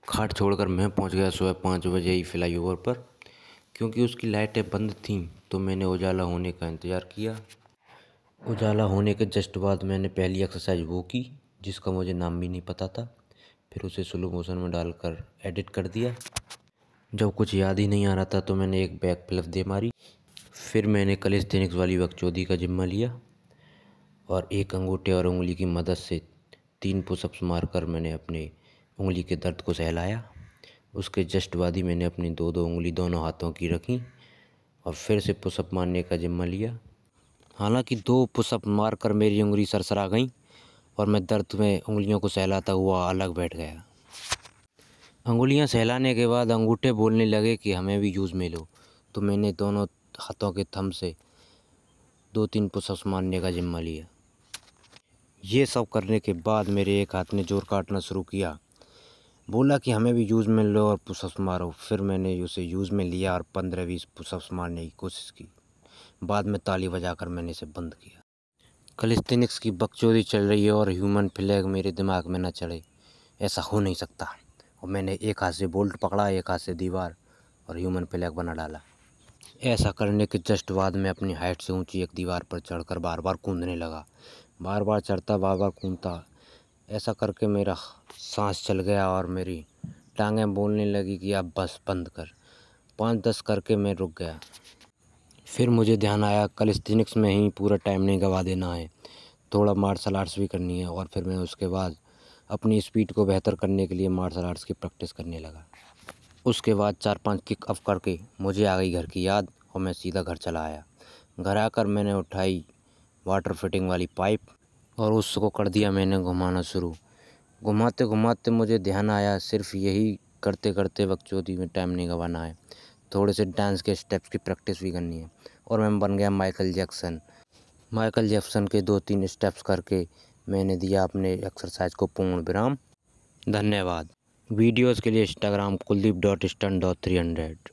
खाट छोड़कर मैं पहुंच गया सुबह 5 बजे ही फ्लाईओवर पर, क्योंकि उसकी लाइटें बंद थीं। तो मैंने उजाला होने का इंतज़ार किया। उजाला होने के जस्ट बाद मैंने पहली एक्सरसाइज वो की, जिसका मुझे नाम भी नहीं पता था। फिर उसे स्लो मोशन में डालकर एडिट कर दिया। जब कुछ याद ही नहीं आ रहा था तो मैंने एक बैक फ्लिप दे मारी। फिर मैंने कैलिस्थेनिक्स वाली बकचोदी का जिम्मा लिया और एक अंगूठे और उंगली की मदद से 3 पुशअप्स मारकर मैंने अपने उंगली के दर्द को सहलाया। उसके जस्ट बाद ही मैंने अपनी दो उंगली दोनों हाथों की रखी और फिर से पुशअप मारने का जिम्मा लिया। हालांकि 2 पुशअप मारकर मेरी उंगली सरसरा गई और मैं दर्द में उंगलियों को सहलाता हुआ अलग बैठ गया। उंगलियां सहलाने के बाद अंगूठे बोलने लगे कि हमें भी यूज़ में लो। तो मैंने दोनों हाथों के थंब से 2-3 पुशअप्स मारने का जिम्मा लिया। ये सब करने के बाद मेरे एक हाथ ने जोर काटना शुरू किया। बोला कि हमें भी यूज़ में लो और पुशअप्स मारो। फिर मैंने उसे यूज़ में लिया और 15-20 पुशअप्स मारने की कोशिश की। बाद में ताली बजाकर मैंने इसे बंद किया। कैलिस्थेनिक्स की बकचोदी चल रही है और ह्यूमन फ्लैग मेरे दिमाग में न चढ़े, ऐसा हो नहीं सकता। और मैंने एक हाथ से बोल्ट पकड़ा, एक हाथ से दीवार और ह्यूमन फ्लैग बना डाला। ऐसा करने के जस्ट बाद मैं अपनी हाइट से ऊंची एक दीवार पर चढ़कर बार बार कूदने लगा। बार बार चढ़ता, बार बार कूदता। ऐसा करके मेरा सांस चल गया और मेरी टांगें बोलने लगी कि अब बस बंद कर। 5-10 करके मैं रुक गया। फिर मुझे ध्यान आया कैलिस्थेनिक्स में ही पूरा टाइम नहीं गवा देना है, थोड़ा मार्शल आर्ट्स भी करनी है। और फिर मैं उसके बाद अपनी स्पीड को बेहतर करने के लिए मार्शल आर्ट्स की प्रैक्टिस करने लगा। उसके बाद 4-5 किक अप करके मुझे आ गई घर की याद और मैं सीधा घर चला आया। घर आकर मैंने उठाई वाटर फिटिंग वाली पाइप और उसको कर दिया मैंने घुमाना शुरू। घुमाते घुमाते मुझे ध्यान आया सिर्फ यही करते करते बकचोदी में टाइम नहीं गंवाना है, थोड़े से डांस के स्टेप्स की प्रैक्टिस भी करनी है। और मैं बन गया माइकल जैक्सन। माइकल जैक्सन के 2-3 स्टेप्स करके मैंने दिया अपने एक्सरसाइज को पूर्ण विराम। धन्यवाद। वीडियोज़ के लिए इंस्टाग्राम kuldip.stunt.300।